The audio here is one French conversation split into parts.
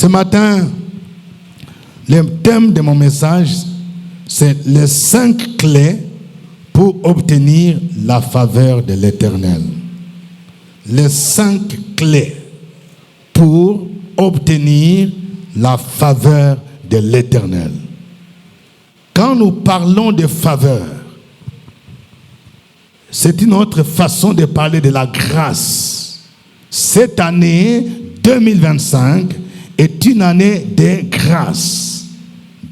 Ce matin, le thème de mon message, c'est les 5 clés pour obtenir la faveur de l'Éternel. Les 5 clés pour obtenir la faveur de l'Éternel. Quand nous parlons de faveur, c'est une autre façon de parler de la grâce. Cette année 2025 est une année de grâce.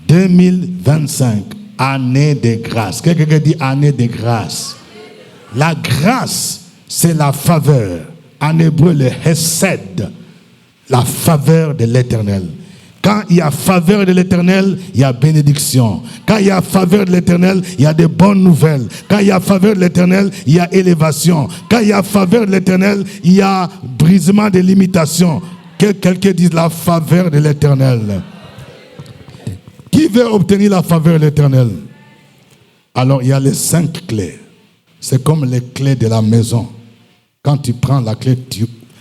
2025, année de grâce. Quelqu'un dit année de grâce. La grâce, c'est la faveur. En hébreu, le hesed, la faveur de l'Éternel. Quand il y a faveur de l'Éternel, il y a bénédiction. Quand il y a faveur de l'Éternel, il y a de bonnes nouvelles. Quand il y a faveur de l'Éternel, il y a élévation. Quand il y a faveur de l'Éternel, il y a brisement des limitations. Que quelqu'un dise la faveur de l'Éternel. Qui veut obtenir la faveur de l'Éternel? Alors, il y a les 5 clés. C'est comme les clés de la maison. Quand tu prends la clé,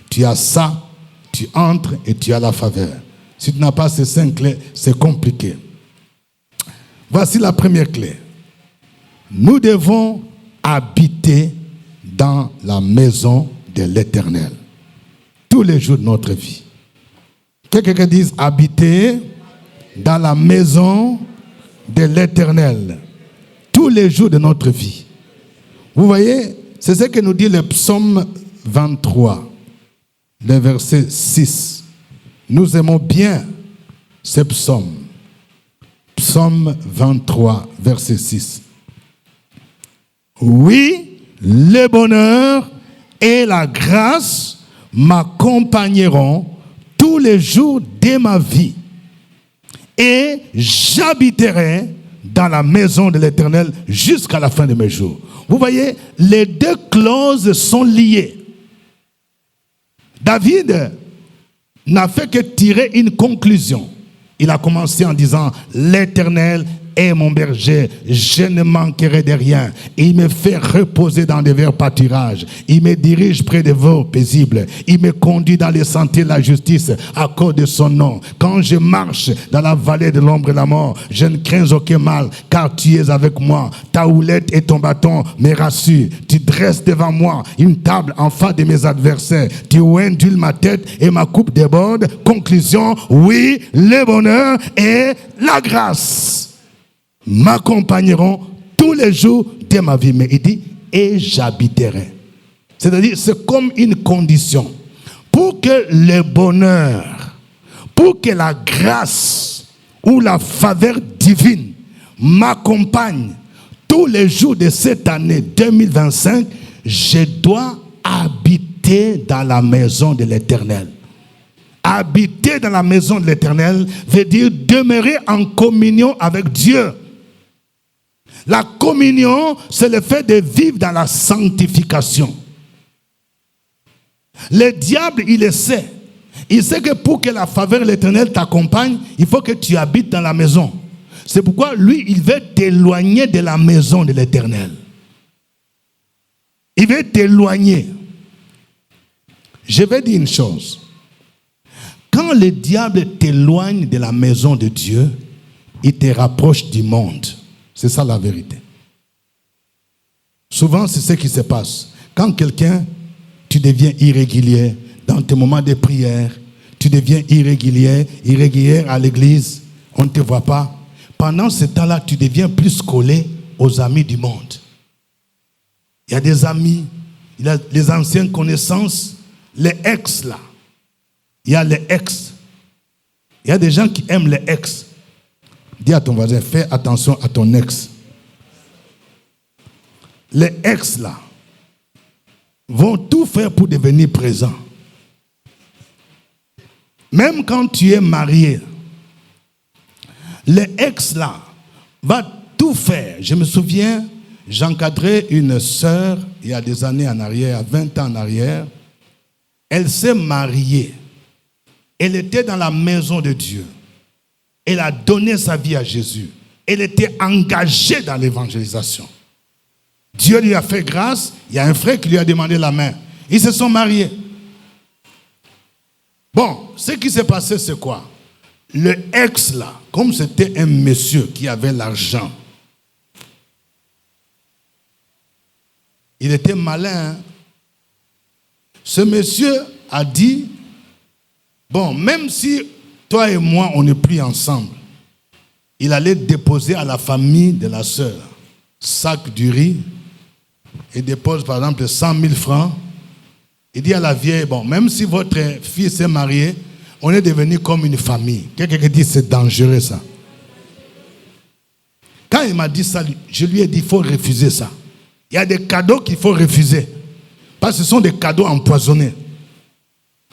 tu as ça, tu entres et tu as la faveur. Si tu n'as pas ces 5 clés, c'est compliqué. Voici la première clé. Nous devons habiter dans la maison de l'Éternel tous les jours de notre vie. Quelqu'un dise habiter dans la maison de l'Éternel tous les jours de notre vie. Vous voyez, c'est ce que nous dit le psaume 23, le verset 6. Nous aimons bien ce psaume. Psaume 23, verset 6. Oui, le bonheur et la grâce m'accompagneront tous les jours de ma vie. Et j'habiterai dans la maison de l'Éternel jusqu'à la fin de mes jours. Vous voyez, les 2 clauses sont liées. David n'a fait que tirer une conclusion. Il a commencé en disant « L'Éternel est mon berger, je ne manquerai de rien. Il me fait reposer dans des verts pâturages. Il me dirige près des veaux paisibles. Il me conduit dans les sentiers de la justice à cause de son nom. Quand je marche dans la vallée de l'ombre de la mort, je ne crains aucun mal, car tu es avec moi. Ta houlette et ton bâton me rassurent. Tu dresses devant moi une table en face de mes adversaires. Tu ondules ma tête et ma coupe déborde. » Conclusion, oui, le bonheur et la grâce m'accompagneront tous les jours de ma vie. Mais il dit, et j'habiterai. C'est-à-dire, c'est comme une condition. Pour que le bonheur, pour que la grâce ou la faveur divine m'accompagne tous les jours de cette année 2025, je dois habiter dans la maison de l'Éternel. Habiter dans la maison de l'Éternel veut dire demeurer en communion avec Dieu. La communion, c'est le fait de vivre dans la sanctification. Le diable, il le sait. Il sait que pour que la faveur de l'Éternel t'accompagne, il faut que tu habites dans la maison. C'est pourquoi lui, il veut t'éloigner de la maison de l'Éternel. Il veut t'éloigner. Je vais dire une chose. Quand le diable t'éloigne de la maison de Dieu, il te rapproche du monde. C'est ça la vérité. Souvent, c'est ce qui se passe. Quand tu deviens irrégulier dans tes moments de prière, tu deviens irrégulier à l'église, on ne te voit pas. Pendant ce temps-là, tu deviens plus collé aux amis du monde. Il y a des amis, il y a les anciennes connaissances, les ex là. Il y a les ex. Il y a des gens qui aiment les ex. Dis à ton voisin, fais attention à ton ex. Les ex là vont tout faire pour devenir présents. Même quand tu es marié, les ex là vont tout faire. Je me souviens, j'encadrais une sœur il y a des années en arrière, 20 ans en arrière. Elle s'est mariée. Elle était dans la maison de Dieu. Elle a donné sa vie à Jésus. Elle était engagée dans l'évangélisation. Dieu lui a fait grâce. Il y a un frère qui lui a demandé la main. Ils se sont mariés. Bon, ce qui s'est passé, c'est quoi? Le ex là, comme c'était un monsieur qui avait l'argent, il était malin. Hein? Ce monsieur a dit, bon, même si toi et moi, on n'est plus ensemble, il allait déposer à la famille de la sœur sac du riz. Il dépose par exemple 100 000 francs. Il dit à la vieille, bon, même si votre fils s'est marié, on est devenu comme une famille. Quelqu'un dit c'est dangereux ça. Quand il m'a dit ça, je lui ai dit il faut refuser ça. Il y a des cadeaux qu'il faut refuser. Parce que ce sont des cadeaux empoisonnés.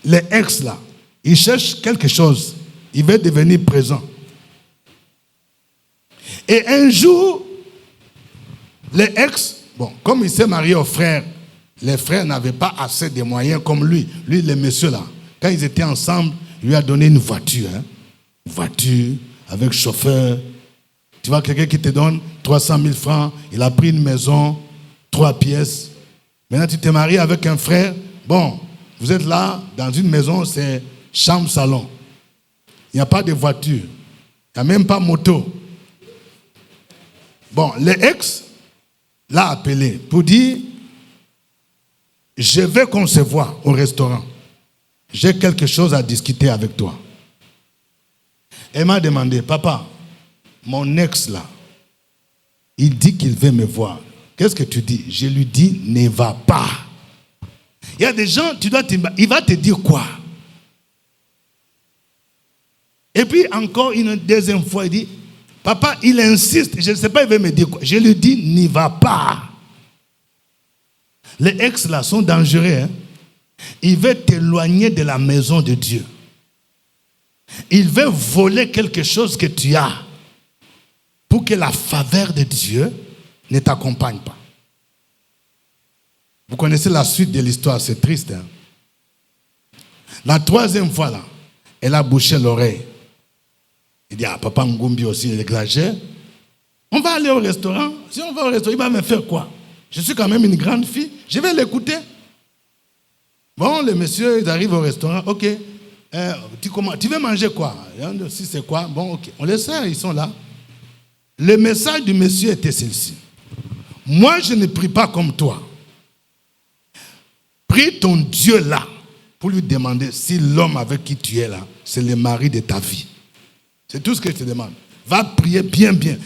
Les ex là, ils cherchent quelque chose. Ils veulent devenir présents. Et un jour, les ex, bon, comme il s'est marié aux frères, les frères n'avaient pas assez de moyens comme lui. Lui, le monsieur là, quand ils étaient ensemble, il lui a donné une voiture. Hein? Une voiture avec chauffeur. Tu vois, quelqu'un qui te donne 300 000 francs, il a pris une maison, 3 pièces. Maintenant, tu t'es marié avec un frère. Bon, vous êtes là, dans une maison, c'est chambre-salon. Il n'y a pas de voiture. Il n'y a même pas moto. Bon, l'ex l'a appelé pour dire, je vais qu'on se voit au restaurant. J'ai quelque chose à discuter avec toi. Elle m'a demandé, papa, mon ex là, il dit qu'il veut me voir. Qu'est-ce que tu dis? Je lui dis, ne va pas. Il y a des gens, il va te dire quoi? Et puis encore une deuxième fois, il dit, papa, il insiste, je ne sais pas, il veut me dire quoi. Je lui dis, n'y va pas. Les ex là sont dangereux. Hein? Il veut t'éloigner de la maison de Dieu. Il veut voler quelque chose que tu as pour que la faveur de Dieu ne t'accompagne pas. Vous connaissez la suite de l'histoire, c'est triste. Hein? La troisième fois, là, elle a bouché l'oreille. Il dit, ah, papa Ngumbi aussi, il exagère. On va aller au restaurant. Si on va au restaurant, il va me faire quoi? Je suis quand même une grande fille. Je vais l'écouter. Bon, les messieurs, ils arrivent au restaurant. Ok. Tu veux manger quoi? Si c'est quoi? Bon, ok. On les sert, ils sont là. Le message du monsieur était celle-ci. Moi, je ne prie pas comme toi. Prie ton Dieu là pour lui demander si l'homme avec qui tu es là, c'est le mari de ta vie. C'est tout ce que je te demande. Va prier bien, bien.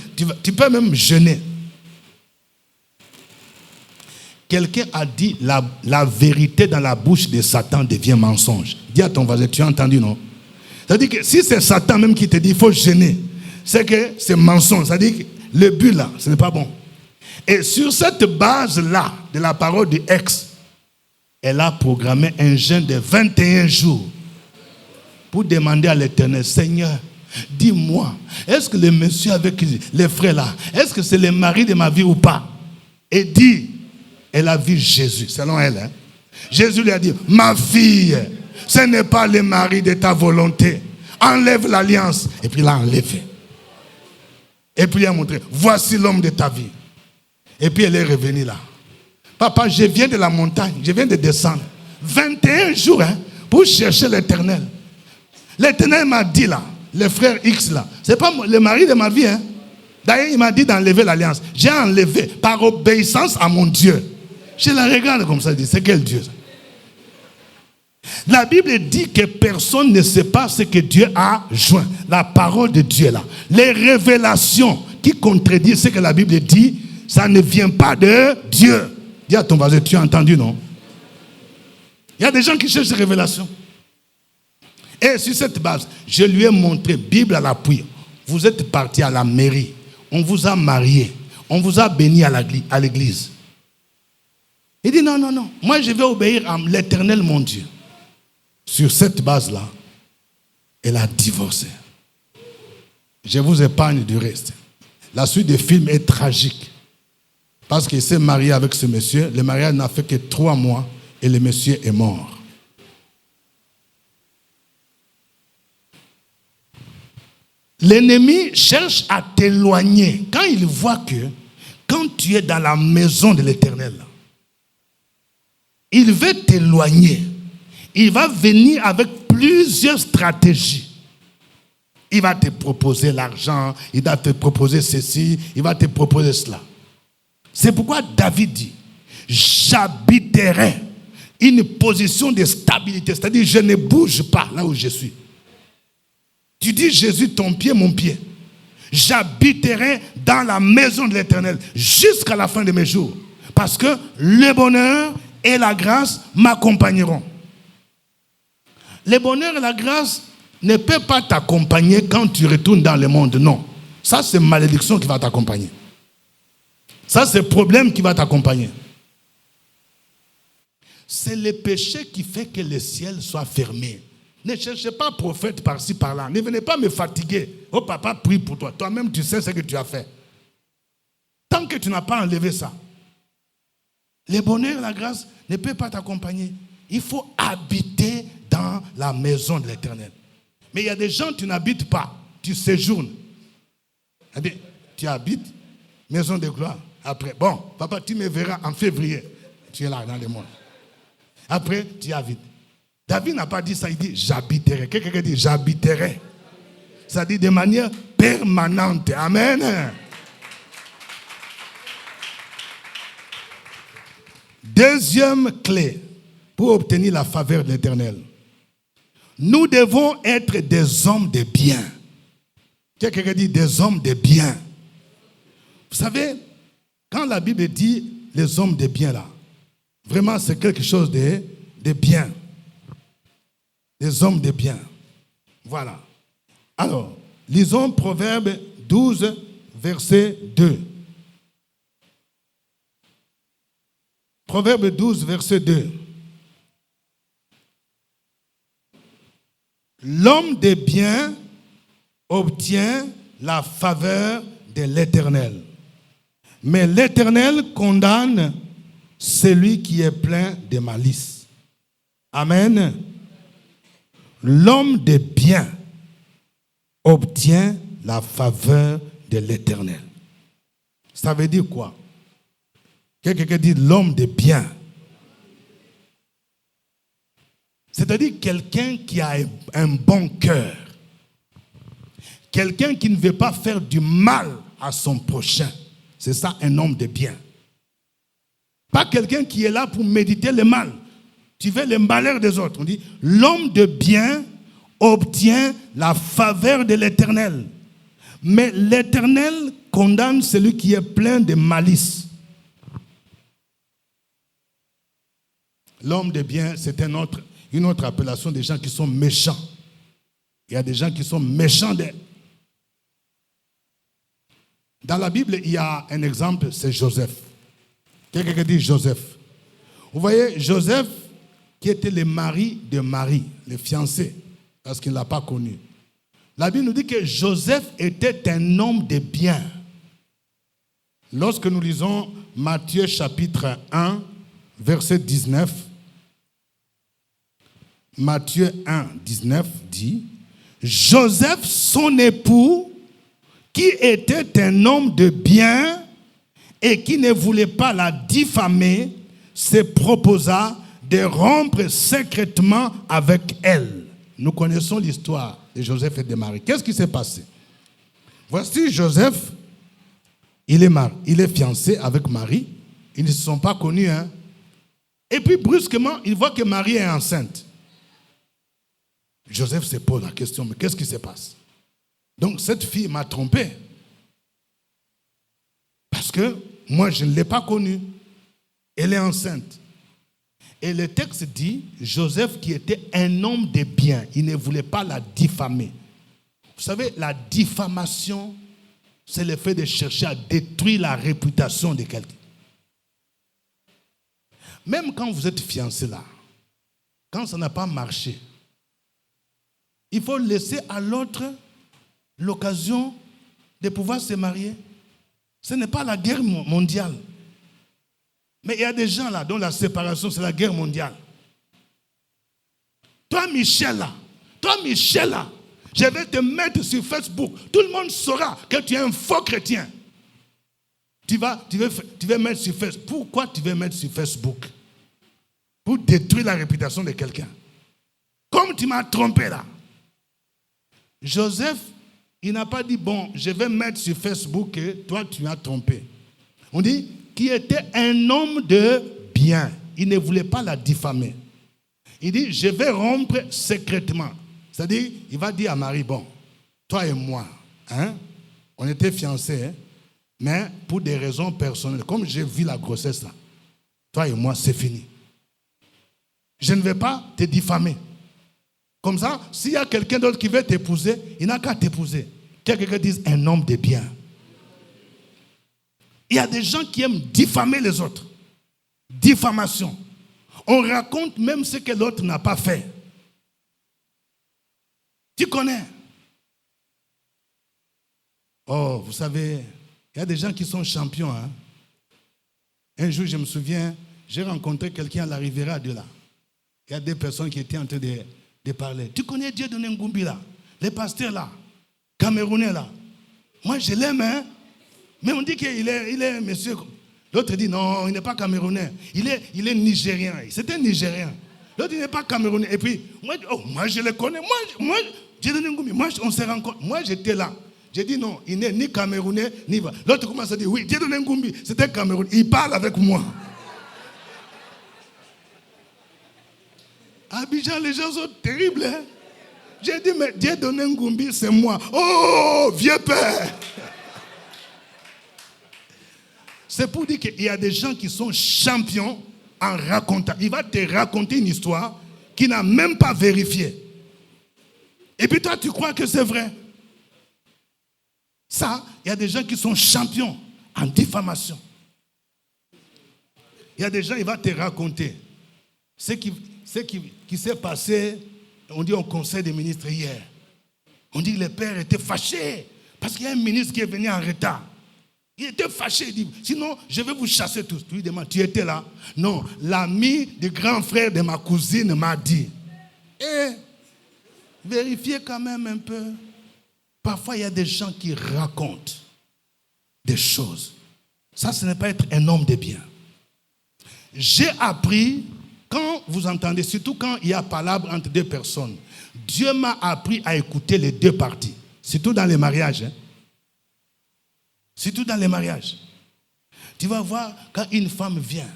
Tu peux même jeûner. Quelqu'un a dit la vérité dans la bouche de Satan devient mensonge. Dis à ton voisin, tu as entendu, non? C'est-à-dire que si c'est Satan même qui te dit il faut jeûner, c'est que c'est mensonge. C'est-à-dire que le but là, ce n'est pas bon. Et sur cette base-là de la parole du ex, elle a programmé un jeûne de 21 jours pour demander à l'Éternel, Seigneur, dis-moi, est-ce que le monsieur avec les frères là, est-ce que c'est le mari de ma vie ou pas? Et dit, elle a vu Jésus, selon elle. Hein? Jésus lui a dit, ma fille, ce n'est pas le mari de ta volonté. Enlève l'alliance. Et puis il a enlevé. Et puis il a montré, voici l'homme de ta vie. Et puis elle est revenue là. Papa, je viens de la montagne, je viens de descendre. 21 jours hein, pour chercher l'Éternel. L'Éternel m'a dit là, le frère X là, c'est pas le mari de ma vie. Hein. D'ailleurs, il m'a dit d'enlever l'alliance. J'ai enlevé par obéissance à mon Dieu. Je la regarde comme ça, je dis, c'est quel Dieu ça? La Bible dit que personne ne sait pas ce que Dieu a joint. La parole de Dieu là. Les révélations qui contredisent ce que la Bible dit, ça ne vient pas de Dieu. Dis à ton voisin, tu as entendu, non? Il y a des gens qui cherchent ces révélations. Et sur cette base, je lui ai montré, Bible à l'appui. Vous êtes parti à la mairie. On vous a marié. On vous a béni à l'église. Il dit non, non, non. Moi, je vais obéir à l'Éternel, mon Dieu. Sur cette base-là, elle a divorcé. Je vous épargne du reste. La suite du film est tragique. Parce qu'il s'est marié avec ce monsieur. Le mariage n'a fait que 3 mois et le monsieur est mort. L'ennemi cherche à t'éloigner. Quand il voit que, quand tu es dans la maison de l'Éternel, il veut t'éloigner. Il va venir avec plusieurs stratégies Il va te proposer l'argent, il va te proposer ceci, il va te proposer cela. C'est pourquoi David dit, j'habiterai une position de stabilité, c'est-à-dire je ne bouge pas là où je suis. Tu dis Jésus, ton pied, mon pied. J'habiterai dans la maison de l'Éternel jusqu'à la fin de mes jours. Parce que le bonheur et la grâce m'accompagneront. Le bonheur et la grâce ne peuvent pas t'accompagner quand tu retournes dans le monde. Non. Ça, c'est malédiction qui va t'accompagner. Ça, c'est problème qui va t'accompagner. C'est le péché qui fait que le ciel soit fermé. Ne cherchez pas prophète par-ci, par-là. Ne venez pas me fatiguer. Oh papa, prie pour toi. Toi-même, tu sais ce que tu as fait. Tant que tu n'as pas enlevé ça, le bonheur et la grâce ne peuvent pas t'accompagner. Il faut habiter dans la maison de l'Éternel. Mais il y a des gens, tu n'habites pas. Tu séjournes. Tu habites, maison de gloire. Après, bon, papa, tu me verras en février. Tu es là dans le monde. Après, tu habites. David n'a pas dit ça, il dit j'habiterai. Quelqu'un dit j'habiterai. Ça dit de manière permanente. Amen. Deuxième clé pour obtenir la faveur de l'Éternel. Nous devons être des hommes de bien. Quelqu'un dit des hommes de bien. Vous savez, quand la Bible dit les hommes de bien là, vraiment c'est quelque chose de bien. Des hommes de bien. Voilà. Alors, lisons Proverbe 12, verset 2. Proverbe 12, verset 2. L'homme de bien obtient la faveur de l'Éternel. Mais l'Éternel condamne celui qui est plein de malice. Amen. L'homme de bien obtient la faveur de l'Éternel. Ça veut dire quoi? Quelqu'un dit l'homme de bien. C'est-à-dire quelqu'un qui a un bon cœur. Quelqu'un qui ne veut pas faire du mal à son prochain. C'est ça un homme de bien. Pas quelqu'un qui est là pour méditer le mal. Tu veux le malheur des autres. On dit, l'homme de bien obtient la faveur de l'Éternel. Mais l'Éternel condamne celui qui est plein de malice. L'homme de bien, c'est une autre appellation des gens qui sont méchants. Il y a des gens qui sont méchants. Dans la Bible, il y a un exemple, c'est Joseph. Quelqu'un dit Joseph. Vous voyez, Joseph, qui était le mari de Marie, le fiancé, parce qu'il ne l'a pas connu. La Bible nous dit que Joseph était un homme de bien. Lorsque nous lisons Matthieu chapitre 1, verset 19, Matthieu 1, 19 dit, Joseph, son époux, qui était un homme de bien et qui ne voulait pas la diffamer, se proposa de rompre secrètement avec elle. Nous connaissons l'histoire de Joseph et de Marie. Qu'est-ce qui s'est passé? Voici Joseph, il est fiancé avec Marie. Ils ne se sont pas connus. Et puis brusquement, il voit que Marie est enceinte. Joseph se pose la question, mais qu'est-ce qui se passe? Donc cette fille m'a trompé. Parce que moi, je ne l'ai pas connue. Elle est enceinte. Et le texte dit, Joseph qui était un homme de bien, il ne voulait pas la diffamer. Vous savez, la diffamation, c'est le fait de chercher à détruire la réputation de quelqu'un. Même quand vous êtes fiancé là, quand ça n'a pas marché, il faut laisser à l'autre l'occasion de pouvoir se marier. Ce n'est pas la guerre mondiale. Mais il y a des gens là dont la séparation, c'est la guerre mondiale. Toi, Michel, là, je vais te mettre sur Facebook. Tout le monde saura que tu es un faux chrétien. Tu veux mettre sur Facebook. Pourquoi tu veux mettre sur Facebook? Pour détruire la réputation de quelqu'un. Comme tu m'as trompé là. Joseph Il n'a pas dit, bon, je vais mettre sur Facebook que toi, tu m'as trompé. On dit qu'il était un homme de bien. Il ne voulait pas la diffamer. Il dit, je vais rompre secrètement. C'est-à-dire, il va dire à Marie, bon, toi et moi, on était fiancés, mais pour des raisons personnelles, comme j'ai vu la grossesse là, toi et moi, c'est fini. Je ne vais pas te diffamer. Comme ça, s'il y a quelqu'un d'autre qui veut t'épouser, il n'a qu'à t'épouser. Quelqu'un dise un homme de bien. Il y a des gens qui aiment diffamer les autres. Diffamation. On raconte même ce que l'autre n'a pas fait. Tu connais? Oh, vous savez, il y a des gens qui sont champions. Un jour, je me souviens, j'ai rencontré quelqu'un à la Riviera de là. Il y a des personnes qui étaient en train de parler. Tu connais Dieudonné Ngumbi là? Les pasteurs là? Camerounais là? Moi, je l'aime, mais on dit qu'il est monsieur. L'autre dit non, il n'est pas camerounais. Il est nigérien. C'était nigérien. L'autre, il n'est pas camerounais. Et puis, moi je le connais. Moi, Dieudonné Ngumbi, on s'est rencontrés. Moi, j'étais là. J'ai dit non, il n'est ni camerounais, ni... L'autre commence à dire, oui, Dieudonné Ngumbi, c'était camerounais. Il parle avec moi. À Abidjan, les gens sont terribles. J'ai dit, mais Dieudonné Ngumbi, c'est moi. Oh, vieux père. C'est pour dire qu'il y a des gens qui sont champions en racontant. Il va te raconter une histoire qu'il n'a même pas vérifiée. Et puis toi, tu crois que c'est vrai. Ça, il y a des gens qui sont champions en diffamation. Il y a des gens, il va te raconter ce qui s'est passé, on dit au conseil des ministres hier. On dit que le père était fâché parce qu'il y a un ministre qui est venu en retard. Il était fâché, il dit, sinon je vais vous chasser tous. Tu lui demandes, tu étais là? Non, l'ami du grand frère de ma cousine m'a dit. Et vérifiez quand même un peu. Parfois, il y a des gens qui racontent des choses. Ça, ce n'est pas être un homme de bien. J'ai appris, quand vous entendez, surtout quand il y a palabre entre deux personnes, Dieu m'a appris à écouter les deux parties. Surtout dans les mariages. Surtout dans les mariages. Tu vas voir, quand une femme vient,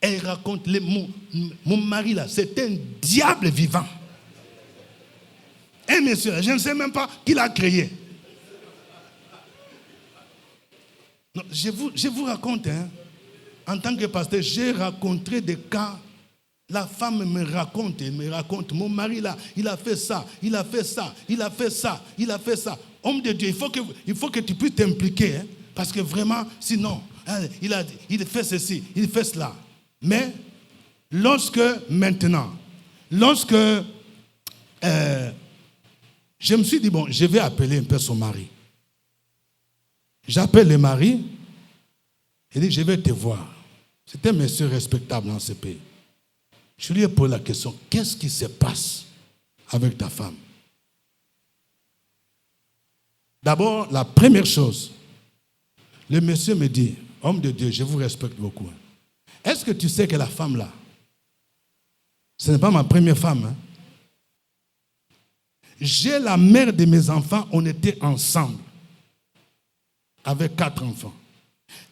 elle raconte, mon mari là, c'est un diable vivant. Un monsieur, je ne sais même pas qui l'a créé. Non, je vous raconte, en tant que pasteur, j'ai rencontré des cas. La femme me raconte, mon mari là, il a fait ça, il a fait ça, il a fait ça, il a fait ça. Homme de Dieu, il faut que tu puisses t'impliquer, parce que vraiment, sinon, il fait ceci, il fait cela. Mais, lorsque je me suis dit, bon, je vais appeler un peu son mari. J'appelle le mari, il dit, je vais te voir. C'est un monsieur respectable dans ce pays. Je lui ai posé la question, qu'est-ce qui se passe avec ta femme? D'abord, la première chose, le monsieur me dit, homme de Dieu, je vous respecte beaucoup. Est-ce que tu sais que la femme là, ce n'est pas ma première femme, J'ai la mère de mes enfants, on était ensemble, avec 4 enfants.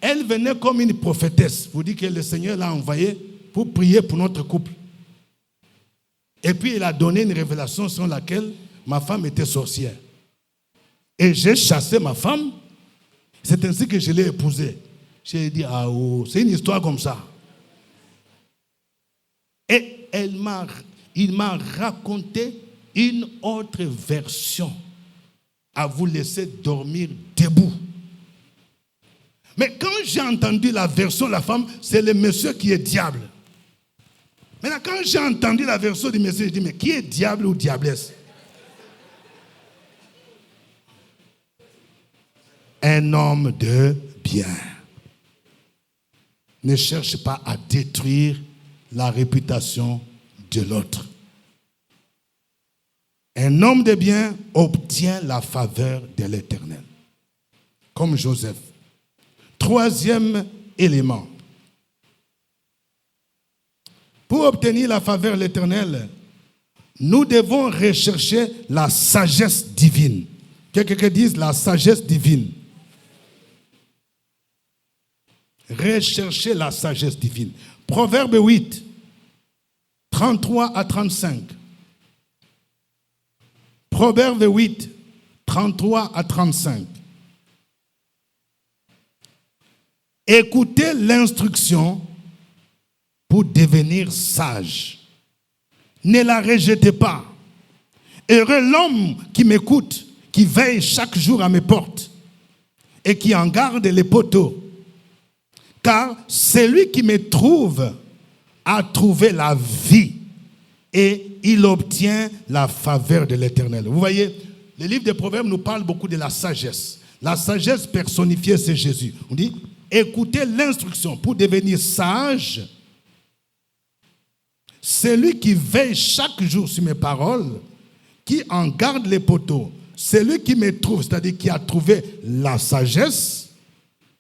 Elle venait comme une prophétesse, pour dire que le Seigneur l'a envoyée pour prier pour notre couple. Et puis il a donné une révélation sur laquelle ma femme était sorcière. Et j'ai chassé ma femme, c'est ainsi que je l'ai épousée. J'ai dit, ah oh, c'est une histoire comme ça. Et il m'a raconté une autre version à vous laisser dormir debout. Mais quand j'ai entendu la version de la femme, c'est le monsieur qui est diable. Maintenant, quand j'ai entendu la version du monsieur, je dis, mais qui est diable ou diablesse? Un homme de bien ne cherche pas à détruire la réputation de l'autre. Un homme de bien obtient la faveur de l'Éternel. Comme Joseph. 3e élément. Pour obtenir la faveur de l'Éternel, Nous devons rechercher la sagesse divine. Quelqu'un dise la sagesse divine. Rechercher la sagesse divine. Proverbe 8, 33 à 35. Proverbe 8, 33 à 35. Écoutez l'instruction pour devenir sage. Ne la rejetez pas. Heureux l'homme qui m'écoute, qui veille chaque jour à mes portes et qui en garde les poteaux. Car celui qui me trouve a trouvé la vie et il obtient la faveur de l'Éternel. Vous voyez, le livre des Proverbes nous parle beaucoup de la sagesse. La sagesse personnifiée, c'est Jésus. On dit, écoutez l'instruction pour devenir sage. Celui qui veille chaque jour sur mes paroles, qui en garde les poteaux, celui qui me trouve, c'est-à-dire qui a trouvé la sagesse,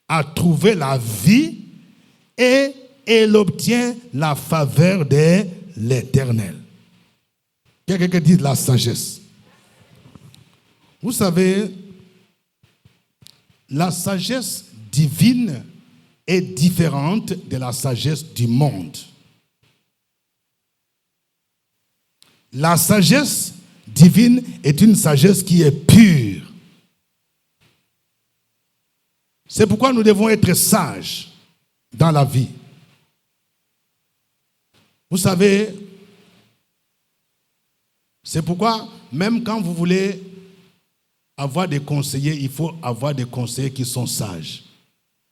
a trouvé la vie et il obtient la faveur de l'Éternel. Quelqu'un dit la sagesse. Vous savez, la sagesse divine est différente de la sagesse du monde. La sagesse divine est une sagesse qui est pure. C'est pourquoi nous devons être sages dans la vie. Vous savez, c'est pourquoi même quand vous voulez avoir des conseillers, il faut avoir des conseillers qui sont sages.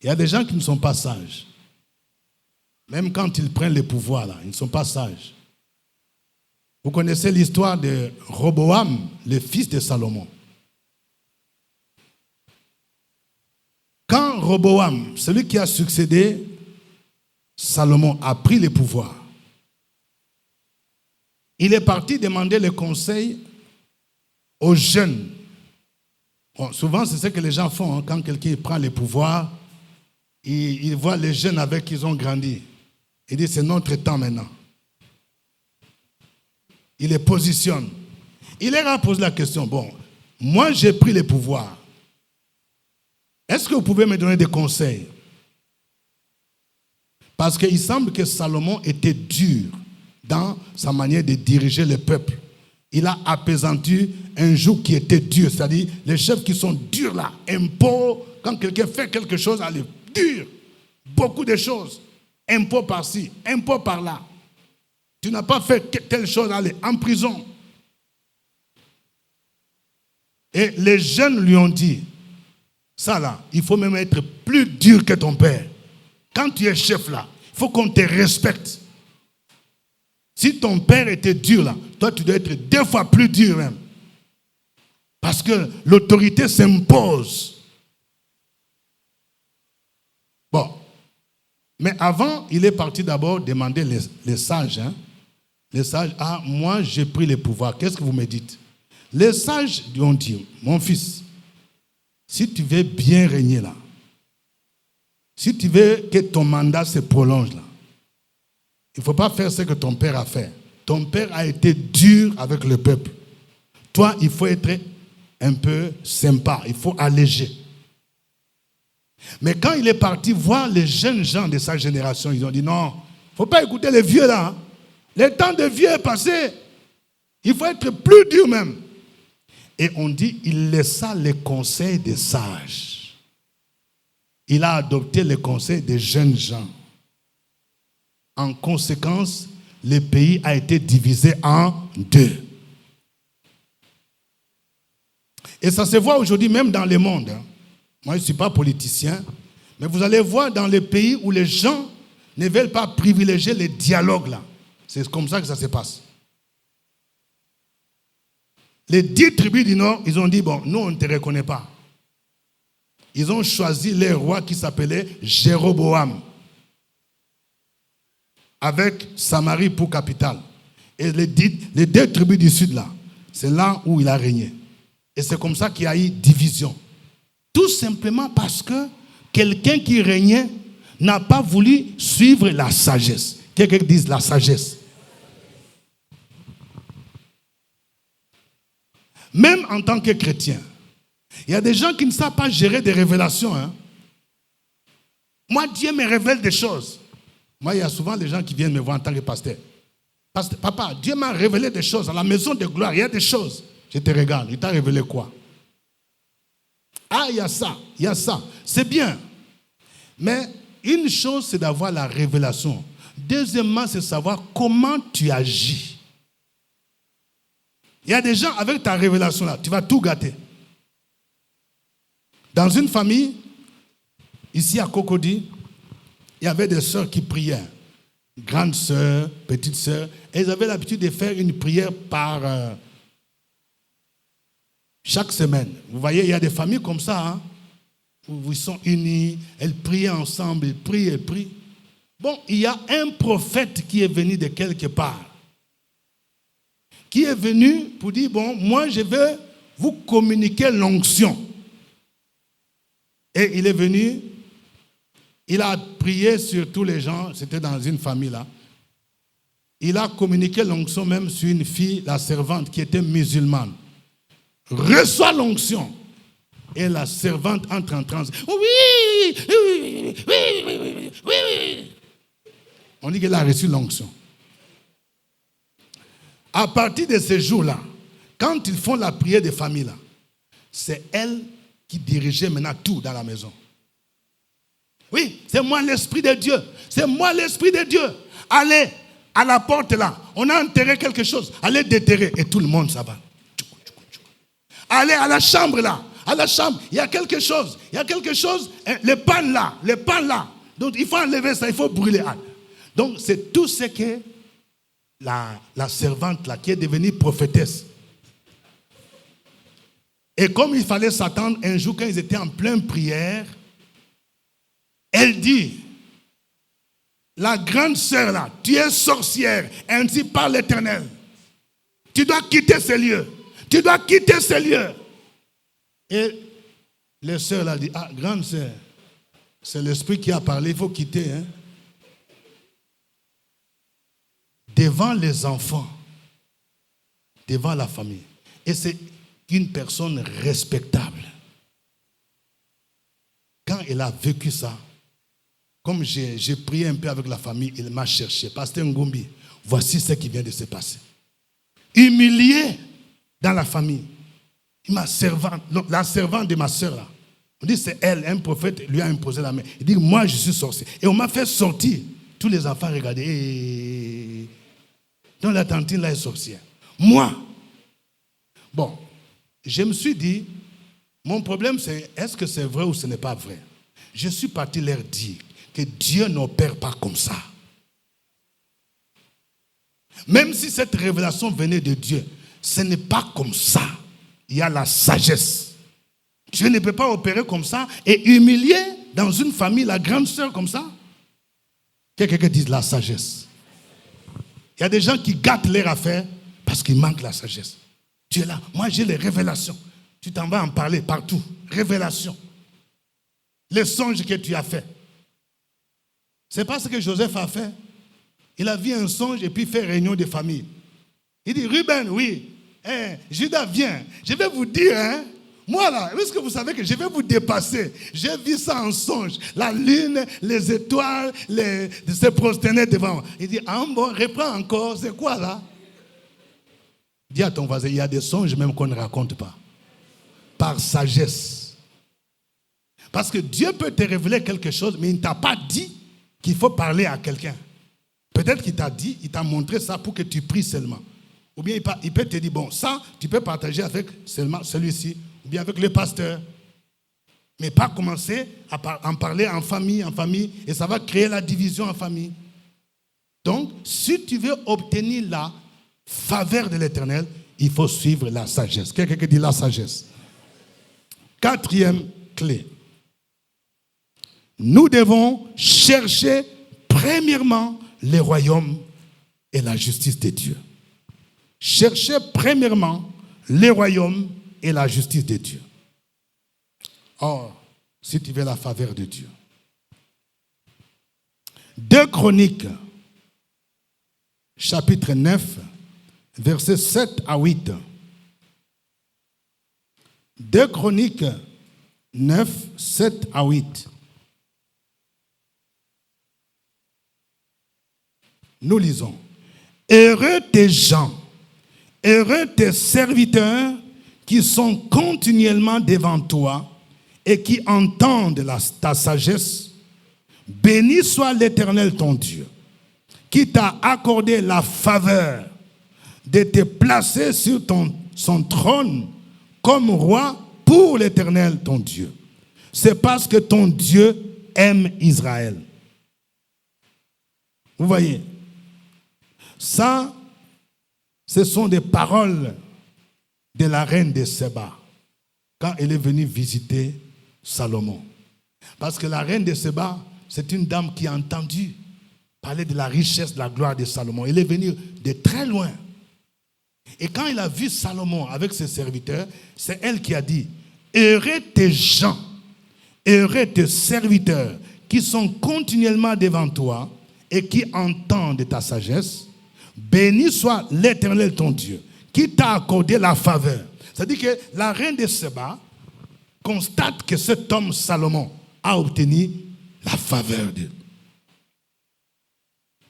Il y a des gens qui ne sont pas sages. Même quand ils prennent le pouvoir, là, ils ne sont pas sages. Vous connaissez l'histoire de Roboam, le fils de Salomon. Quand Roboam, celui qui a succédé, Salomon a pris le pouvoir, il est parti demander le conseil aux jeunes. Bon, souvent, c'est ce que les gens font hein, quand quelqu'un prend le pouvoir, ils voient les jeunes avec qui ils ont grandi. Il dit, c'est notre temps maintenant. Il les positionne. Il leur a posé la question, bon, moi j'ai pris le pouvoir. Est-ce que vous pouvez me donner des conseils? Parce qu'il semble que Salomon était dur dans sa manière de diriger le peuple. Il a apaisanti un joug qui était dur, c'est-à-dire les chefs qui sont durs là, impôts, quand quelqu'un fait quelque chose, allez, dur, beaucoup de choses, impôts par-ci, impôts par-là. Tu n'as pas fait telle chose, allez, en prison. Et les jeunes lui ont dit, ça là, il faut même être plus dur que ton père. Quand tu es chef là, il faut qu'on te respecte. Si ton père était dur là, toi tu dois être 2 fois plus dur même. Parce que l'autorité s'impose. Bon. Mais avant, il est parti d'abord demander les sages. Hein? Les sages, ah, moi j'ai pris le pouvoir. Qu'est-ce que vous me dites? Les sages lui ont dit, mon fils, si tu veux bien régner là, si tu veux que ton mandat se prolonge là, il ne faut pas faire ce que ton père a fait. Ton père a été dur avec le peuple. Toi, il faut être un peu sympa, il faut alléger. Mais quand il est parti voir les jeunes gens de sa génération, ils ont dit non, il ne faut pas écouter les vieux là. Hein. Le temps des vieux est passé. Il faut être plus dur même. Et on dit, il laissa les conseils des sages. Il a adopté les conseils des jeunes gens. En conséquence, le pays a été divisé en 2. Et ça se voit aujourd'hui même dans le monde. Hein. Moi, je ne suis pas politicien, mais vous allez voir dans les pays où les gens ne veulent pas privilégier les dialogues là. C'est comme ça que ça se passe. Les 10 tribus du Nord, ils ont dit, bon, nous, on ne te reconnaît pas. Ils ont choisi les rois qui s'appelaient Jéroboam, avec Samarie pour capitale. Et les 2 tribus du Sud, là, c'est là où il a régné. Et c'est comme ça qu'il y a eu division. Tout simplement parce que quelqu'un qui régnait n'a pas voulu suivre la sagesse. Quelqu'un dise la sagesse. Même en tant que chrétien. Il y a des gens qui ne savent pas gérer des révélations. Hein. Moi, Dieu me révèle des choses. Moi, il y a souvent des gens qui viennent me voir en tant que pasteur. Papa, Dieu m'a révélé des choses. À la maison de gloire, il y a des choses. Je te regarde. Il t'a révélé quoi? Ah, il y a ça, il y a ça. C'est bien. Mais une chose, c'est d'avoir la révélation. Deuxièmement, c'est savoir comment tu agis. Il y a des gens, avec ta révélation là, tu vas tout gâter. Dans une famille, ici à Cocody, il y avait des sœurs qui priaient. Grande sœur, petite sœur. Elles avaient l'habitude de faire une prière par chaque semaine. Vous voyez, il y a des familles comme ça, hein, où ils sont unis, elles prient ensemble, elles prient. Bon, il y a un prophète qui est venu de quelque part, qui est venu pour dire, bon, moi je vais vous communiquer l'onction. Et il est venu, il a prié sur tous les gens, c'était dans une famille là. Il a communiqué l'onction même sur une fille, la servante, qui était musulmane. Reçoit l'onction. Et la servante entre en transe. Oui. On dit qu'elle a reçu l'onction. À partir de ce jour-là, quand ils font la prière des familles là, c'est elle qui dirigeait maintenant tout dans la maison. Oui, c'est moi l'Esprit de Dieu. C'est moi l'Esprit de Dieu. Allez à la porte là. On a enterré quelque chose. Allez déterrer. Et tout le monde ça va. Allez à la chambre là. À la chambre, il y a quelque chose. Il y a quelque chose. Les pannes là. Donc il faut enlever ça. Il faut brûler. Donc c'est tout ce que la servante là, qui est devenue prophétesse. Et comme il fallait s'attendre, un jour quand ils étaient en pleine prière, elle dit, la grande sœur là, tu es sorcière, ainsi parle l'Éternel. Tu dois quitter ces lieux. Tu dois quitter ces lieux. Et les sœurs là disent, ah, grande sœur, c'est l'Esprit qui a parlé, il faut quitter. Hein? Devant les enfants, devant la famille. Et c'est une personne respectable. Quand elle a vécu ça, comme j'ai prié un peu avec la famille, il m'a cherché. Pasteur Ngumbi, voici ce qui vient de se passer. Humilié dans la famille. La servante de ma soeur là. On dit c'est elle, un prophète lui a imposé la main. Il dit moi je suis sorcier. Et on m'a fait sortir. Tous les enfants regardaient. Donc la tantine là est sorcière. Moi. Bon. Je me suis dit, mon problème c'est, est-ce que c'est vrai ou ce n'est pas vrai? Je suis parti leur dire que Dieu n'opère pas comme ça. Même si cette révélation venait de Dieu, ce n'est pas comme ça. Il y a la sagesse. Dieu ne peut pas opérer comme ça et humilier dans une famille la grande sœur comme ça. Quelqu'un dit la sagesse. Il y a des gens qui gâtent leur affaire parce qu'il manque la sagesse. Tu es là. Moi, j'ai les révélations. Tu t'en vas en parler partout. Révélations. Les songes que tu as faits. C'est pas ce que Joseph a fait. Il a vu un songe et puis fait réunion de famille. Il dit, Ruben, oui. Judas, viens. Je vais vous dire, moi là, est-ce que vous savez que je vais vous dépasser? J'ai vu ça en songe. La lune, les étoiles, se prosterner devant moi. Il dit, ah bon, reprends encore. C'est quoi là? Dis à ton voisin, il y a des songes même qu'on ne raconte pas. Par sagesse. Parce que Dieu peut te révéler quelque chose, mais il ne t'a pas dit qu'il faut parler à quelqu'un. Peut-être qu'il t'a dit, il t'a montré ça pour que tu pries seulement. Ou bien il peut te dire, bon, ça, tu peux partager avec seulement celui-ci, ou bien avec le pasteur. Mais pas commencer à en parler en famille, et ça va créer la division en famille. Donc, si tu veux obtenir la faveur de l'Éternel, il faut suivre la sagesse. Quelqu'un qui dit la sagesse. Quatrième clé. Nous devons chercher premièrement le royaume et la justice de Dieu. Cherchez premièrement le royaume et la justice de Dieu. Or, si tu veux la faveur de Dieu. 2 Chroniques, chapitre 9, versets 7 à 8. 2 Chroniques 9, 7 à 8. Nous lisons. Heureux tes gens, heureux tes serviteurs qui sont continuellement devant toi et qui entendent ta sagesse. Béni soit l'Éternel ton Dieu, qui t'a accordé la faveur de te placer sur son trône comme roi pour l'Éternel ton Dieu. C'est parce que ton Dieu aime Israël. Vous voyez, ça, ce sont des paroles de la reine de Séba quand elle est venue visiter Salomon. Parce que la reine de Séba, c'est une dame qui a entendu parler de la richesse, de la gloire de Salomon. Elle est venue de très loin. Et quand elle a vu Salomon avec ses serviteurs, c'est elle qui a dit, heureux tes gens, heureux tes serviteurs qui sont continuellement devant toi et qui entendent ta sagesse. Béni soit l'Éternel ton Dieu, qui t'a accordé la faveur. C'est-à-dire que la reine de Séba constate que cet homme Salomon a obtenu la faveur de Dieu.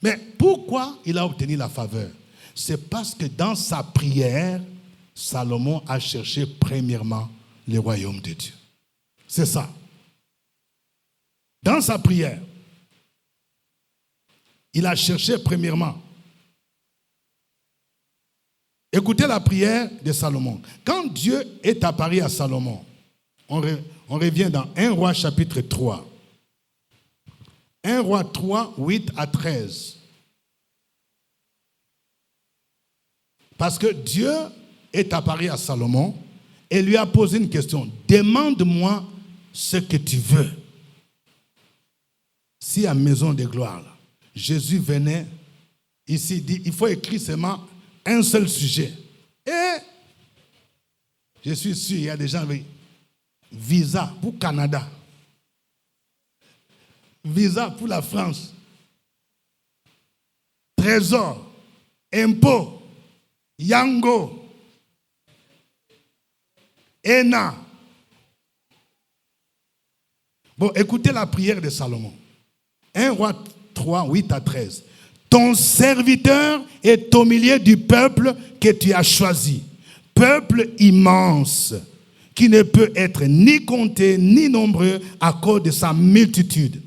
Mais pourquoi il a obtenu la faveur? C'est parce que dans sa prière, Salomon a cherché premièrement le royaume de Dieu. C'est ça. Dans sa prière, il a cherché premièrement. Écoutez la prière de Salomon. Quand Dieu est apparu à Salomon, on revient dans 1 Roi chapitre 3. 1 Roi 3, 8 à 13. Parce que Dieu est apparu à Salomon et lui a posé une question. Demande-moi ce que tu veux. Si à Maison de Gloire, Jésus venait ici, il dit, il faut écrire seulement un seul sujet. Et je suis sûr, il y a des gens avec visa pour Canada, visa pour la France, trésor, impôt, Yango, ENA. Bon, écoutez la prière de Salomon. 1 Roi 3, 8 à 13. Ton serviteur est au milieu du peuple que tu as choisi. Peuple immense, qui ne peut être ni compté ni nombreux à cause de sa multitude.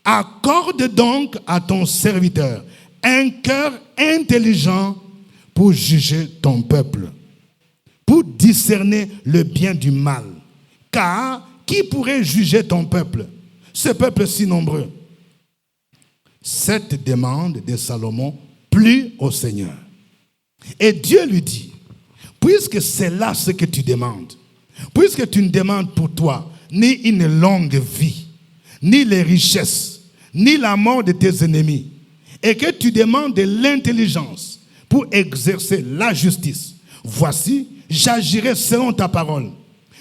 Accorde donc à ton serviteur un cœur intelligent pour juger ton peuple, pour discerner le bien du mal. Car qui pourrait juger ton peuple, ce peuple si nombreux? Cette demande de Salomon plut au Seigneur. Et Dieu lui dit, puisque c'est là ce que tu demandes, puisque tu ne demandes pour toi ni une longue vie, ni les richesses, ni la mort de tes ennemis, et que tu demandes de l'intelligence pour exercer la justice, voici, j'agirai selon ta parole.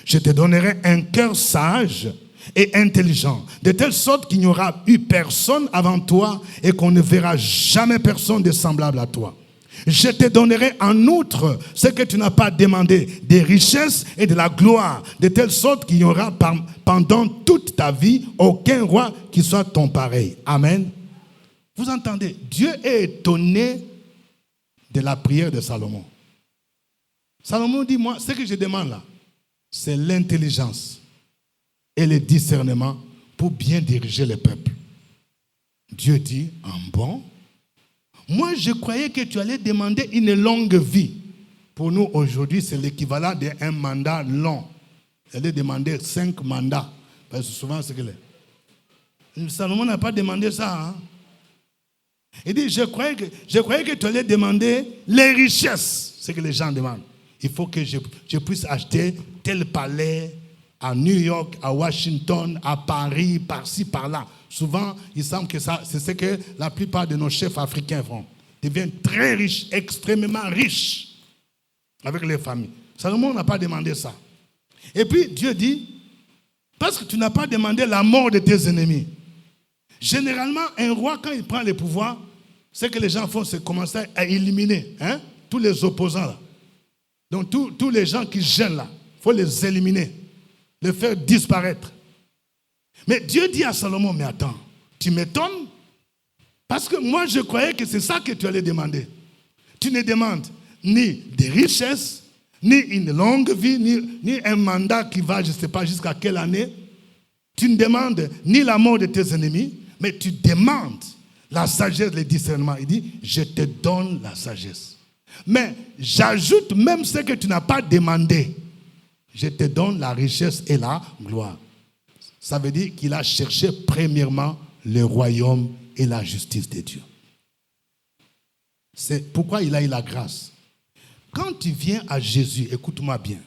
Je te donnerai un cœur sage et intelligent, de telle sorte qu'il n'y aura eu personne avant toi et qu'on ne verra jamais personne de semblable à toi. Je te donnerai en outre ce que tu n'as pas demandé, des richesses et de la gloire, de telle sorte qu'il n'y aura pendant toute ta vie aucun roi qui soit ton pareil. Amen. Vous entendez, Dieu est étonné de la prière de Salomon. Salomon dit, moi, ce que je demande là, c'est l'intelligence et le discernement pour bien diriger le peuple. Dieu dit, bon, moi je croyais que tu allais demander une longue vie. Pour nous aujourd'hui, c'est l'équivalent d'un mandat long. Elle allait demander 5 mandats. Parce que souvent, c'est que Salomon n'a pas demandé ça. Hein? Il dit, je croyais que tu allais demander les richesses. C'est ce que les gens demandent. Il faut que je puisse acheter tel palais à New York, à Washington, à Paris, par-ci, par-là. Souvent, il semble que c'est ce que la plupart de nos chefs africains font. Ils deviennent très riches, extrêmement riches, avec les familles. Salomon n'a pas demandé ça. Et puis, Dieu dit, parce que tu n'as pas demandé la mort de tes ennemis. Généralement, un roi, quand il prend le pouvoir, ce que les gens font, c'est commencer à éliminer tous les opposants là. Donc tous les gens qui gênent là, Il faut les éliminer, les faire disparaître. Mais Dieu dit à Salomon, mais attends, tu m'étonnes? Parce que moi, je croyais que c'est ça que tu allais demander. Tu ne demandes ni des richesses, ni une longue vie, ni un mandat qui va, je ne sais pas jusqu'à quelle année. Tu ne demandes ni la mort de tes ennemis, mais tu demandes la sagesse, le discernement. Il dit, je te donne la sagesse. Mais j'ajoute même ce que tu n'as pas demandé. Je te donne la richesse et la gloire. Ça veut dire qu'il a cherché premièrement le royaume et la justice de Dieu. C'est pourquoi il a eu la grâce. Quand tu viens à Jésus, écoute-moi bien,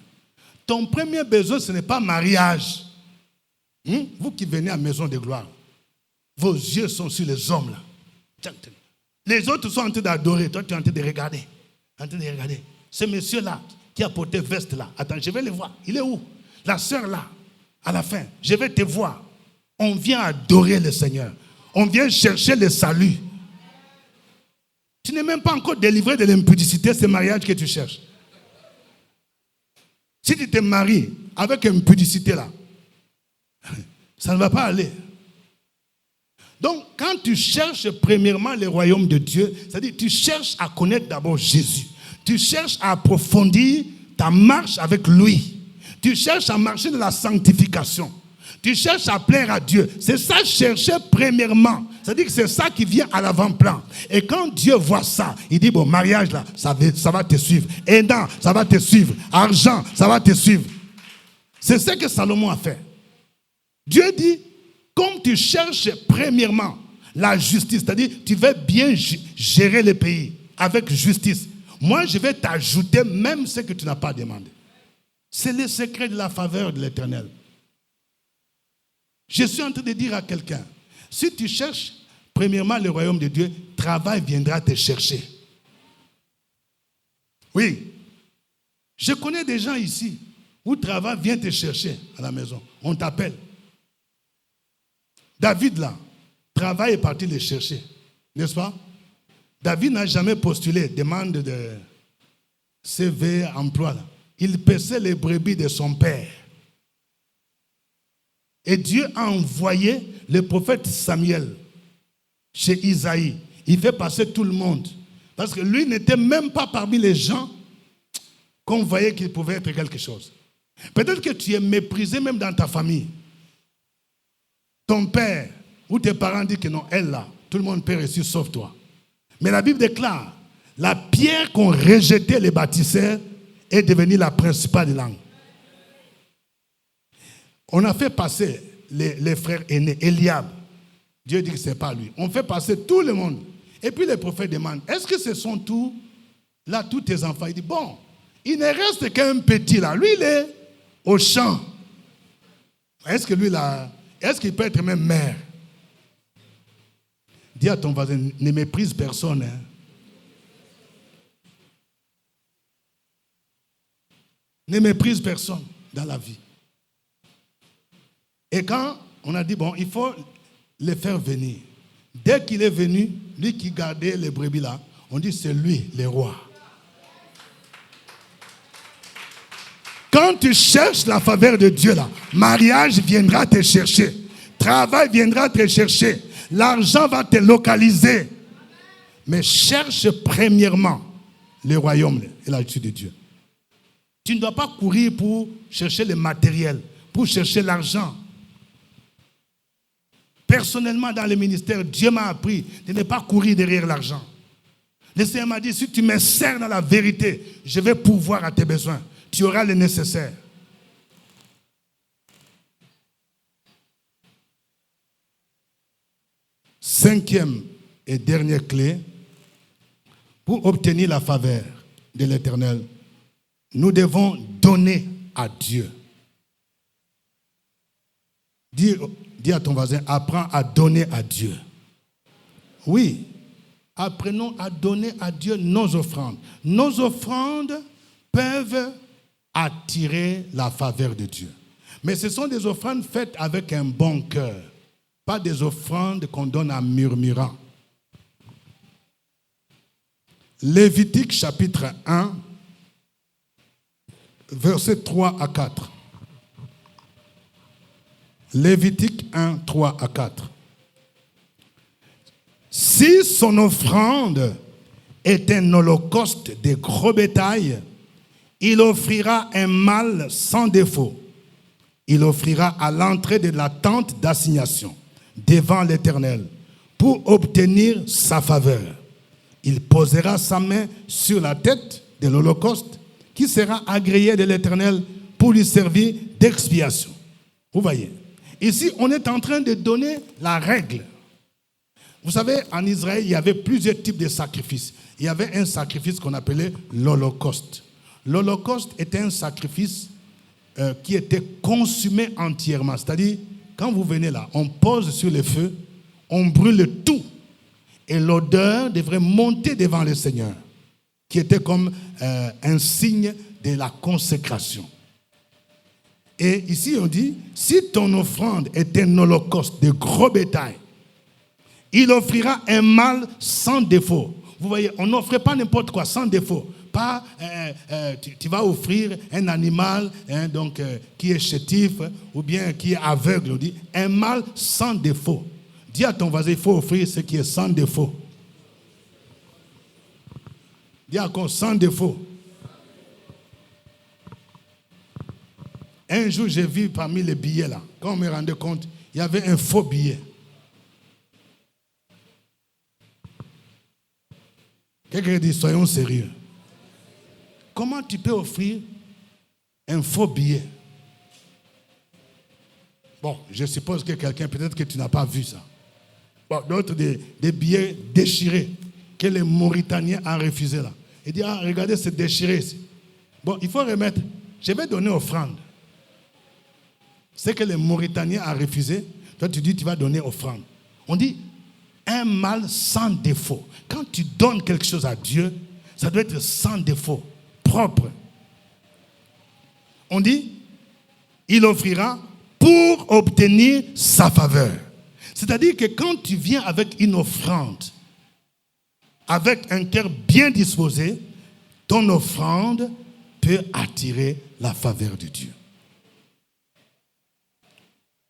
ton premier besoin, ce n'est pas mariage. Vous qui venez à la maison de gloire, vos yeux sont sur les hommes là. Les autres sont en train d'adorer, toi tu es en train de regarder. Ce monsieur-là qui a porté veste là, attends, je vais le voir. Il est où? La sœur là, à la fin, je vais te voir. On vient adorer le Seigneur. On vient chercher le salut. Tu n'es même pas encore délivré de l'impudicité, ce mariage que tu cherches. Si tu te maries avec impudicité là, ça ne va pas aller. Donc, quand tu cherches premièrement le royaume de Dieu, c'est-à-dire tu cherches à connaître d'abord Jésus. Tu cherches à approfondir ta marche avec lui. Tu cherches à marcher dans la sanctification. Tu cherches à plaire à Dieu. C'est ça chercher premièrement. C'est-à-dire que c'est ça qui vient à l'avant-plan. Et quand Dieu voit ça, il dit, bon, mariage là, ça va te suivre. Aidant, ça va te suivre. Argent, ça va te suivre. C'est ce que Salomon a fait. Dieu dit, comme tu cherches premièrement la justice, c'est-à-dire tu veux bien gérer le pays avec justice, moi je vais t'ajouter même ce que tu n'as pas demandé. C'est le secret de la faveur de l'Éternel. Je suis en train de dire à quelqu'un, si tu cherches premièrement le royaume de Dieu, travail viendra te chercher. Oui. Je connais des gens ici où travail vient te chercher à la maison. On t'appelle. David là, travail est parti le chercher. N'est-ce pas? David n'a jamais postulé, demande de CV, emploi là. Il paissait les brebis de son père. Et Dieu a envoyé le prophète Samuel chez Isaïe. Il fait passer tout le monde. Parce que lui n'était même pas parmi les gens qu'on voyait qu'il pouvait être quelque chose. Peut-être que tu es méprisé même dans ta famille. Ton père ou tes parents disent que non, elle là, tout le monde peut réussir sauf toi. Mais la Bible déclare, la pierre qu'ont rejeté les bâtisseurs est devenue la principale langue. On a fait passer les frères aînés, Eliab. Dieu dit que ce n'est pas lui. On fait passer tout le monde. Et puis les prophètes demandent, est-ce que ce sont tous tes enfants? Il dit, bon, il ne reste qu'un petit là. Lui, il est au champ. Est-ce que lui là, est-ce qu'il peut être même maire? Dis à ton voisin, ne méprise personne. Hein. Ne méprise personne dans la vie. Et quand on a dit, bon, il faut le faire venir. Dès qu'il est venu, lui qui gardait les brebis là, on dit, c'est lui, le roi. Quand tu cherches la faveur de Dieu là, mariage viendra te chercher. Travail viendra te chercher. L'argent va te localiser. Mais cherche premièrement le royaume et la justice de Dieu. Tu ne dois pas courir pour chercher le matériel, pour chercher l'argent. Personnellement, dans le ministère, Dieu m'a appris de ne pas courir derrière l'argent. Le Seigneur m'a dit, si tu me sers dans la vérité, je vais pourvoir à tes besoins. Tu auras le nécessaire. Cinquième et dernière clé, pour obtenir la faveur de l'Éternel, nous devons donner à Dieu. Dis à ton voisin, apprends à donner à Dieu. Oui, apprenons à donner à Dieu nos offrandes. Nos offrandes peuvent attirer la faveur de Dieu. Mais ce sont des offrandes faites avec un bon cœur. Pas des offrandes qu'on donne en murmurant. Lévitique chapitre 1, versets 3 à 4. Lévitique 1, 3 à 4. Si son offrande est un holocauste de gros bétail, il offrira un mâle sans défaut. Il offrira à l'entrée de la tente d'assignation devant l'Éternel pour obtenir sa faveur. Il posera sa main sur la tête de l'holocauste qui sera agréé de l'Éternel pour lui servir d'expiation. Vous voyez, ici on est en train de donner la règle. Vous savez, en Israël, il y avait plusieurs types de sacrifices. Il y avait un sacrifice qu'on appelait l'holocauste. L'holocauste était un sacrifice qui était consumé entièrement. C'est-à-dire, quand vous venez là, on pose sur le feu, on brûle tout. Et l'odeur devrait monter devant le Seigneur, qui était comme un signe de la consécration. Et ici, on dit, si ton offrande est un holocauste de gros bétail, il offrira un mâle sans défaut. Vous voyez, on n'offre pas n'importe quoi, sans défaut. Pas, tu vas offrir un animal qui est chétif ou bien qui est aveugle. On dit un mâle sans défaut. Dis à ton voisin, il faut offrir ce qui est sans défaut. Dis encore sans défaut. Un jour, j'ai vu parmi les billets là, quand on me rendait compte, il y avait un faux billet. Quelqu'un dit, soyons sérieux. Comment tu peux offrir un faux billet? Bon, je suppose que quelqu'un, peut-être que tu n'as pas vu ça. Bon, d'autres, des billets déchirés que les Mauritaniens ont refusé là. Il dit, ah, regardez, c'est déchiré ici. Bon, il faut remettre. Je vais donner offrande. C'est que les Mauritaniens ont refusé. Toi, tu dis, tu vas donner offrande. On dit, un mâle sans défaut. Quand tu donnes quelque chose à Dieu, ça doit être sans défaut, propre. On dit, il offrira pour obtenir sa faveur. C'est-à-dire que quand tu viens avec une offrande, avec un cœur bien disposé, ton offrande peut attirer la faveur de Dieu.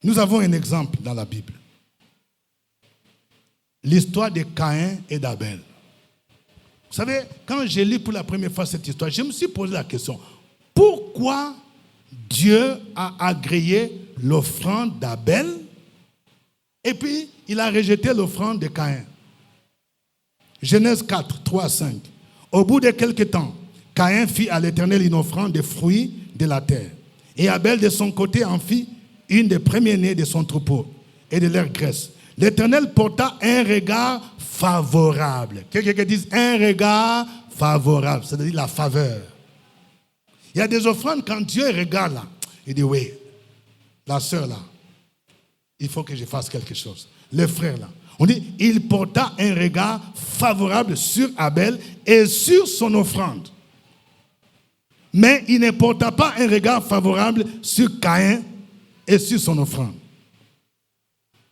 Nous avons un exemple dans la Bible. L'histoire de Caïn et d'Abel. Vous savez, quand j'ai lu pour la première fois cette histoire, je me suis posé la question, pourquoi Dieu a agréé l'offrande d'Abel et puis il a rejeté l'offrande de Caïn? Genèse 4, 3 à 5. Au bout de quelque temps, Caïn fit à l'Éternel une offrande des fruits de la terre. Et Abel de son côté en fit une des premiers-nés de son troupeau et de leur graisse. L'Éternel porta un regard favorable. Quelqu'un qui dit un regard favorable, c'est-à-dire la faveur. Il y a des offrandes, quand Dieu regarde là, il dit oui, la sœur là, il faut que je fasse quelque chose. Le frère là, on dit, il porta un regard favorable sur Abel et sur son offrande. Mais il ne porta pas un regard favorable sur Caïn et sur son offrande.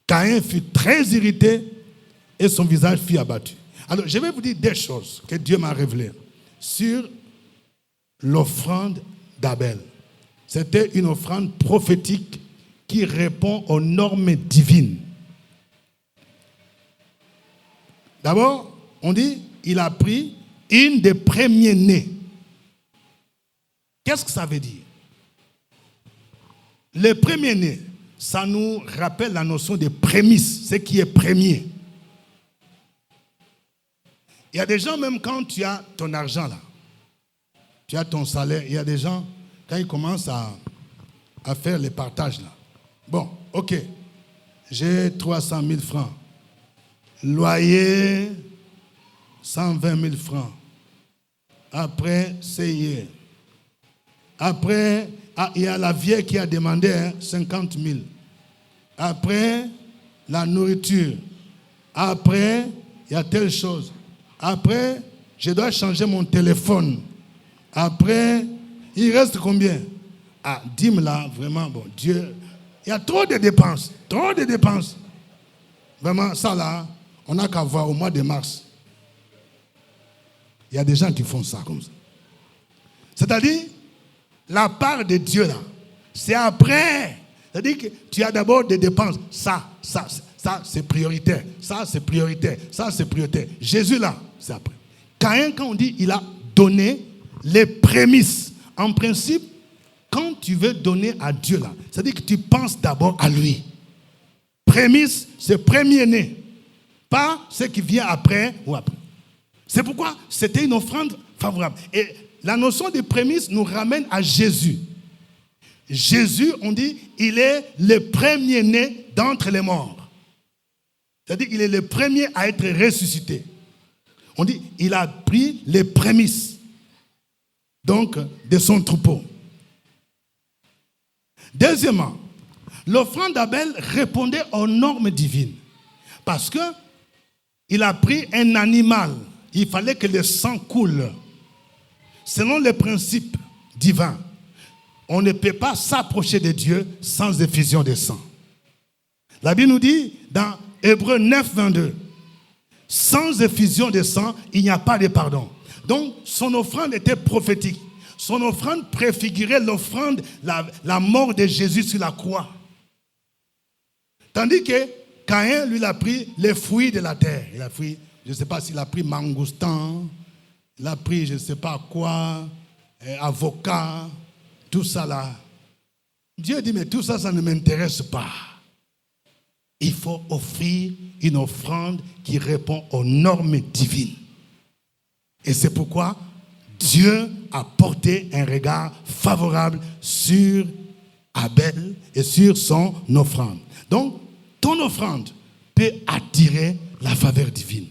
Caïn fut très irrité et son visage fut abattu. Alors, je vais vous dire des choses que Dieu m'a révélées sur l'offrande d'Abel. C'était une offrande prophétique qui répond aux normes divines. D'abord, on dit, il a pris une des premiers-nés. Qu'est-ce que ça veut dire? Les premiers-nés, ça nous rappelle la notion de prémisse, ce qui est premier. Il y a des gens, même quand tu as ton argent là, tu as ton salaire, il y a des gens, quand ils commencent à faire les partages là. Bon, ok, j'ai 300 000 francs. Loyer, 120 000 francs. Après, CIE. Après, il y a la vieille qui a demandé 50 000. Après, la nourriture. Après, il y a telle chose. Après, je dois changer mon téléphone. Après, il reste combien? Ah, dîme là, vraiment, bon, Dieu, il y a trop de dépenses. Trop de dépenses. Vraiment, ça là, on n'a qu'à voir au mois de mars. Il y a des gens qui font ça comme ça. C'est-à-dire, la part de Dieu là, c'est après. C'est-à-dire que tu as d'abord des dépenses. Ça, c'est prioritaire. Ça, c'est prioritaire. Ça, c'est prioritaire. Jésus là, c'est après. Caïn, quand on dit il a donné les prémices, en principe, quand tu veux donner à Dieu là, c'est-à-dire que tu penses d'abord à lui. Prémices, c'est premier-né. Pas ce qui vient après ou après. C'est pourquoi c'était une offrande favorable. Et la notion de prémices nous ramène à Jésus. Jésus, on dit, il est le premier-né d'entre les morts. C'est-à-dire qu'il est le premier à être ressuscité. On dit, il a pris les prémices, donc, de son troupeau. Deuxièmement, l'offrande d'Abel répondait aux normes divines. Parce que il a pris un animal. Il fallait que le sang coule. Selon les principes divins, on ne peut pas s'approcher de Dieu sans effusion de sang. La Bible nous dit dans Hébreux 9, 22, sans effusion de sang, il n'y a pas de pardon. Donc, son offrande était prophétique. Son offrande préfigurait l'offrande, la mort de Jésus sur la croix. Tandis que Caïn, lui, il a pris les fruits de la terre. Il a pris, je ne sais pas s'il a pris mangoustan, il a pris je ne sais pas quoi, avocat, tout ça là. Dieu dit, mais tout ça, ça ne m'intéresse pas. Il faut offrir une offrande qui répond aux normes divines. Et c'est pourquoi Dieu a porté un regard favorable sur Abel et sur son offrande. Donc, ton offrande peut attirer la faveur divine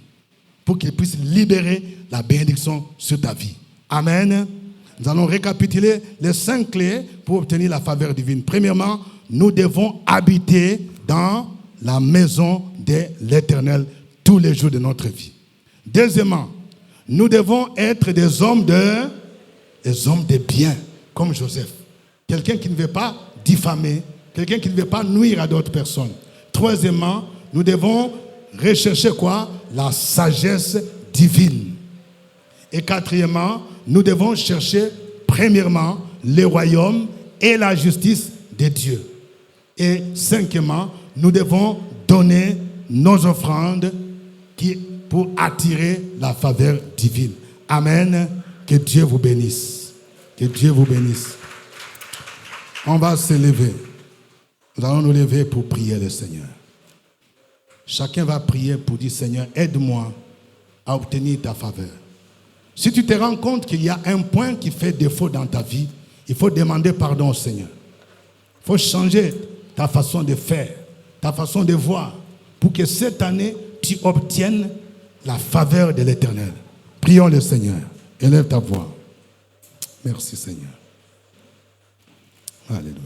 pour qu'il puisse libérer la bénédiction sur ta vie. Amen. Nous allons récapituler les 5 clés pour obtenir la faveur divine. Premièrement, nous devons habiter dans la maison de l'Éternel tous les jours de notre vie. Deuxièmement, nous devons être des hommes de bien, comme Joseph. Quelqu'un qui ne veut pas diffamer, quelqu'un qui ne veut pas nuire à d'autres personnes. Troisièmement, nous devons rechercher quoi? La sagesse divine. Et quatrièmement, nous devons chercher premièrement le royaume et la justice de Dieu. Et cinquièmement, nous devons donner nos offrandes pour attirer la faveur divine. Amen. Que Dieu vous bénisse. Que Dieu vous bénisse. On va se lever. Nous allons nous lever pour prier le Seigneur. Chacun va prier pour dire, Seigneur, aide-moi à obtenir ta faveur. Si tu te rends compte qu'il y a un point qui fait défaut dans ta vie, il faut demander pardon au Seigneur. Il faut changer ta façon de faire, ta façon de voir, pour que cette année, tu obtiennes la faveur de l'Éternel. Prions le Seigneur. Élève ta voix. Merci Seigneur. Alléluia.